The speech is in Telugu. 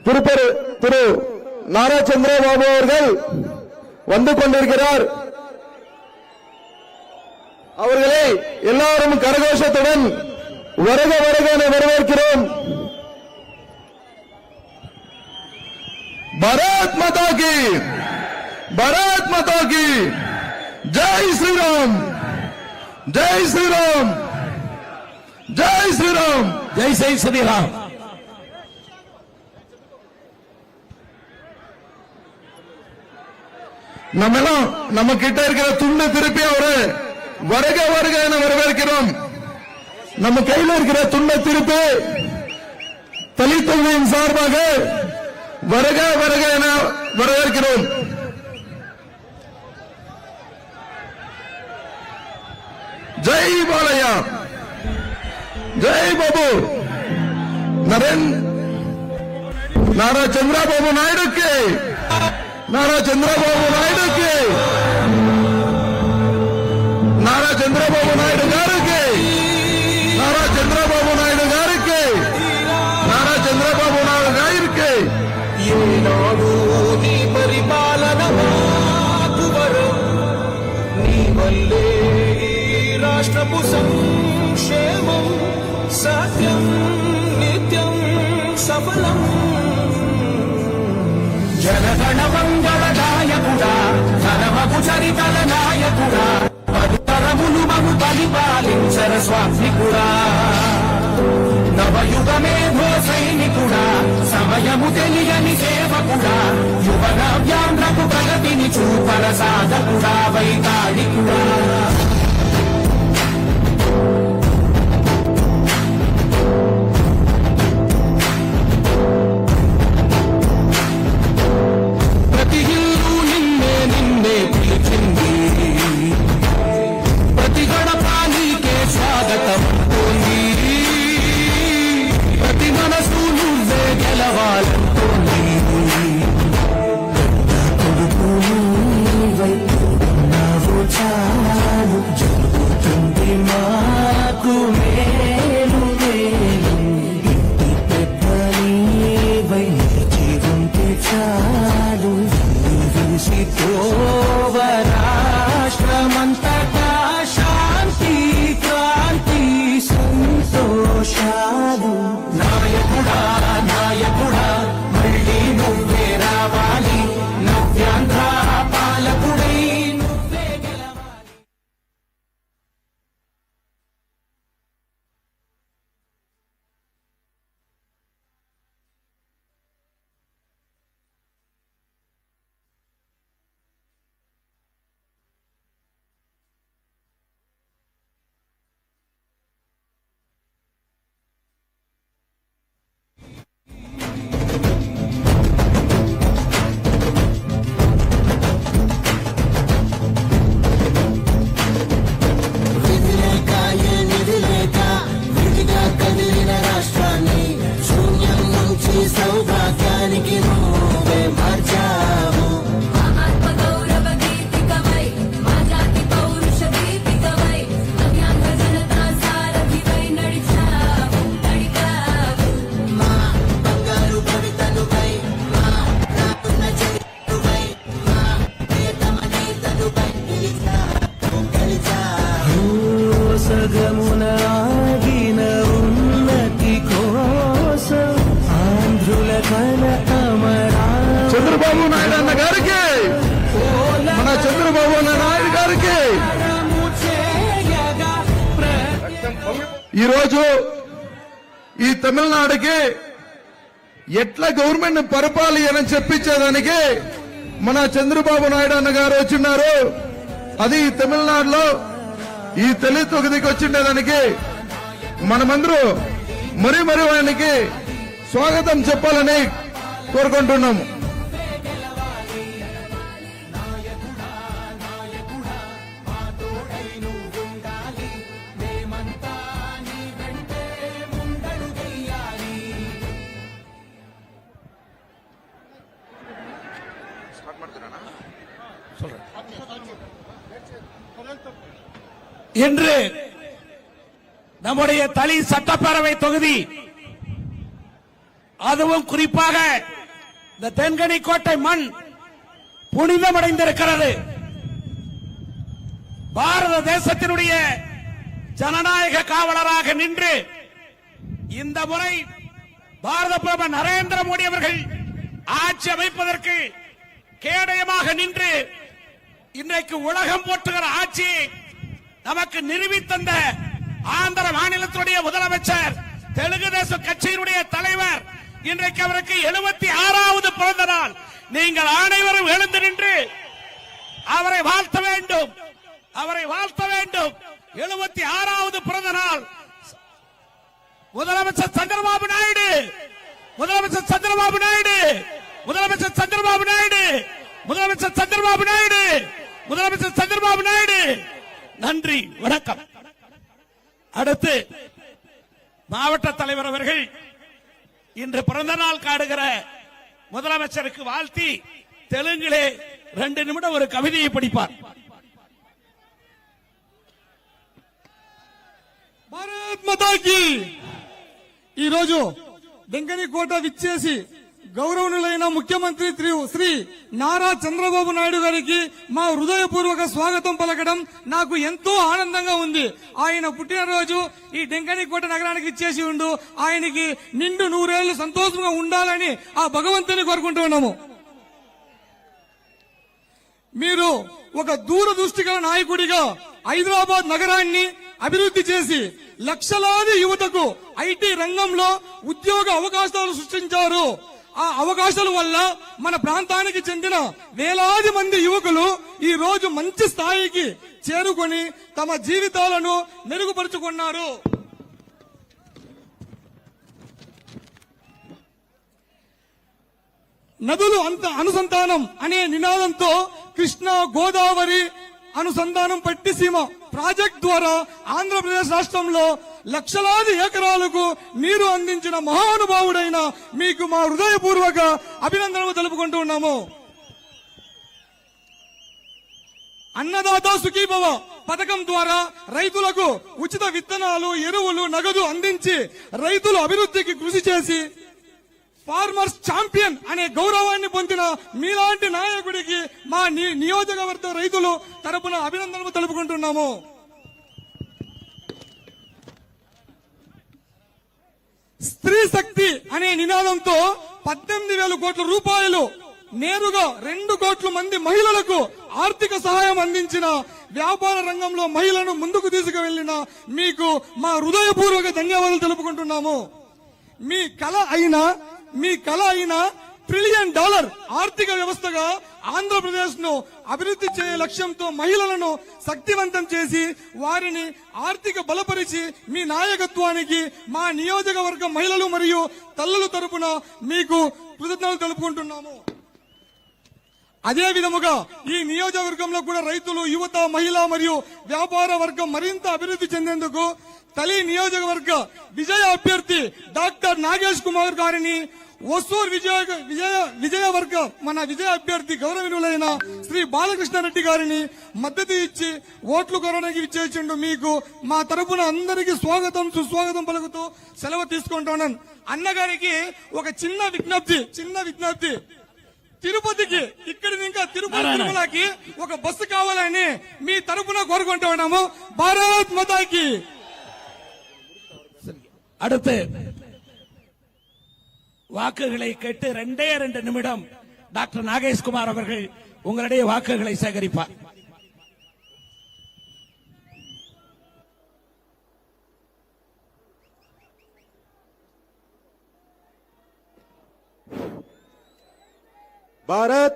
தலைவர் திரு நாரா சந்திரபாபு அவர்கள் வந்து கொண்டிருக்கிறார். அவர்களை எல்லாரும் கரகோஷத்துடன் வருக வருக என வரவேற்கிறோம். பாரத் மாதா கி, பாரத் மாதா கி ஜெய் ஸ்ரீராம், ஜெய் ஸ்ரீராம், ஜெய் ஸ்ரீராம், ஜெய் ஜெய் ஸ்ரீராம். நம்ம கிட்ட இருக்கிற துண்டு திருப்பி அவரு வருக வருக என வரவேற்கிறோம். நம்ம கையில் இருக்கிற துண்டை திருப்பி தலித் தொகுதியின் சார்பாக வருக வருக என வரவேற்கிறோம். ஜெய் பாலையா, ஜெய் பாபு नारा चंद्रबाबू नायडू के, नारा चंद्रबाबू नायडू के, नारा चंद्रबाबू नायडू गारू के, नारा चंद्रबाबू नायडू गारू के, नारा चंद्रबाबू नायडू गारू के ये नाडू नी परिपालना माकुवरम नी वल्ले राष्ट्रपु संक्षेमं सत्यं नित्यं सफलम् जनगण मंगलदायकुడా ధనమగు చరితల నాయకుడా పదుతరములు మము పరిపాలించర స్వామికుడా నవయుగమేధో సైనికుడా సమయము తెలియని సేవకుడా యువన వ్యాంధ్రకు ప్రగతిని చూపర సాధకుడా వైతాళికుడా చంద్రబాబు నాయుడు అన్న గారికి, మన చంద్రబాబు నాయుడు గారికి ఈరోజు ఈ తమిళనాడుకి ఎట్లా గవర్నమెంట్ పరిపాలన చెప్పించేదానికి మన చంద్రబాబు నాయుడు అన్న గారు వచ్చిన్నారు. అది తమిళనాడులో ఈ దళిత తొగదికి వచ్చిండేదానికి మనమందరూ మరి ఆయనకి స్వాగతం చెప్పాలని కోరుకుంటున్నాము. இன்று நம்முடைய தளி சட்டப்பேரவை தொகுதி அதுவும் குறிப்பாக இந்த தென்கனி கோட்டை மண் புனிதமடைந்திருக்கிறது. பாரத தேசத்தினுடைய ஜனநாயக காவலராக நின்று இந்த முறை பாரத பிரதமர் நரேந்திர மோடி அவர்கள் ஆட்சி அமைப்பதற்கு கேடயமாக நின்று இன்றைக்கு உலகம் போற்றுகிற ஆட்சி நமக்கு நிரூபித்தந்த ஆந்திர மாநிலத்தினுடைய முதலமைச்சர், தெலுங்கு தேசம் கட்சியினுடைய தலைவர், இன்றைக்கு அவருக்கு 76வது பிறந்த நாள். நீங்கள் அனைவரும் எழுந்து நின்று அவரை வாழ்த்த வேண்டும், அவரை வாழ்த்த வேண்டும். 76வது பிறந்த நாள் முதலமைச்சர் சந்திரபாபு நாயுடு, முதலமைச்சர் சந்திரபாபு நாயுடு, முதலமைச்சர் சந்திரபாபு நாயுடு, முதலமைச்சர் சந்திரபாபு நாயுடு, முதலமைச்சர் சந்திரபாபு நாயுடு. நன்றி, வணக்கம். அடுத்து மாவட்ட தலைவர் அவர்கள் இன்று பிறந்த நாள் காடுகிற முதலமைச்சருக்கு வாழ்த்தி தெலுங்கிலே 2 நிமிடம் ஒரு கவிதையை படிப்பார். భారత్ మాతాకి ఈ రోజు దెంకని కోట విచ్చేసి గౌరవనీయులైన ముఖ్యమంత్రి శ్రీ నారా చంద్రబాబు నాయుడు గారికి మా హృదయపూర్వక స్వాగతం పలకడం నాకు ఎంతో ఆనందంగా ఉంది. ఆయన పుట్టినరోజు ఈ డెంకని కోట నగరానికి ఇచ్చేసి ఉండు, ఆయనకి నిండు 100 ఏళ్లు సంతోషంగా ఉండాలని ఆ భగవంతుని కోరుకుంటూ ఉన్నాము. మీరు ఒక దూరదృష్టి గల నాయకుడిగా హైదరాబాద్ నగరాన్ని అభివృద్ధి చేసి లక్షలాది యువతకు ఐటీ రంగంలో ఉద్యోగ అవకాశాలు సృష్టించారు. ఆ అవకాశాల వల్ల మన ప్రాంతానికి చెందిన వేలాది మంది యువకులు ఈ రోజు మంచి స్థాయికి చేరుకొని తమ జీవితాలను మెరుగుపరుచుకున్నారు. నదులు అనుసంధానం అనే నినాదంతో కృష్ణా గోదావరి అనుసంధానం పట్టిసీమ ప్రాజెక్ట్ ద్వారా ఆంధ్రప్రదేశ్ రాష్ట్రంలో లక్షలాది ఎకరాలకు నీరు అందించిన మహానుభావుడైన మీకు మా హృదయపూర్వక అభినందనలు తెలుపుకుంటూ ఉన్నాము. అన్నదాత సుఖీభవ పథకం ద్వారా రైతులకు ఉచిత విత్తనాలు, ఎరువులు, నగదు అందించి రైతుల అభివృద్ధికి కృషి చేసి ఫార్మర్స్ ఛాంపియన్ అనే గౌరవాన్ని పొందిన మీలాంటి నాయకుడికి మా నియోజకవర్గ రైతులు తరపున అభినందనలు తెలుపుకుంటున్నాము. స్త్రీ శక్తి అనే నినాదంతో 18,000 కోట్ల రూపాయలు నేరుగా 2 కోట్ల మంది మహిళలకు ఆర్థిక సహాయం అందించిన వ్యాపార రంగంలో మహిళలను ముందుకు తీసుకువెళ్లిన మీకు మా హృదయపూర్వక ధన్యవాదాలు తెలుపుకుంటున్నాము. మీ కళ అయిన $1 ట్రిలియన్ ఆర్థిక వ్యవస్థగా ఆంధ్రప్రదేశ్ ను అభివృద్ధి చేయ లక్ష్యంతో మహిళలను శక్తివంతం చేసి వారిని ఆర్థిక బలపరిచి మీ నాయకత్వానికి మా నియోజకవర్గ మహిళలు మరియు తల్లుల తరపున మీకు కృతజ్ఞతలు తెలుపుకుంటున్నాము. అదే విధముగా ఈ నియోజకవర్గంలో కూడా రైతులు, యువత, మహిళ మరియు వ్యాపార వర్గం మరింత అభివృద్ధి చెందేందుకు తలి నియోజకవర్గ విజయ అభ్యర్థి డాక్టర్ నాగేష్ కుమార్ గారిని, ఒసూర్ విజయవర్గ మన విజయ అభ్యర్థి గౌరవనీయులైన శ్రీ బాలకృష్ణారెడ్డి గారిని మద్దతు ఇచ్చి ఓట్లు కొనడానికి ఇచ్చేసిండు. మీకు మా తరపున అందరికీ స్వాగతం, సుస్వాగతం పలుకుతూ సెలవు తీసుకుంటున్నాను. అన్నగారికి ఒక చిన్న విజ్ఞప్తి, తిరుపతికి ఇక్కడి ఇంకా తిరుమలకి ఒక బస్సు కావాలని మీ తరపున కోరుకుంటూ ఉన్నాము. భారత్ మాతాకి. அடுத்து வாக்குகளை கேட்டு 2 நிமிடம் டாக்டர் நாகேஷ்குமார் அவர்கள் உங்களுடைய வாக்குகளை சேகரிப்பார். भारत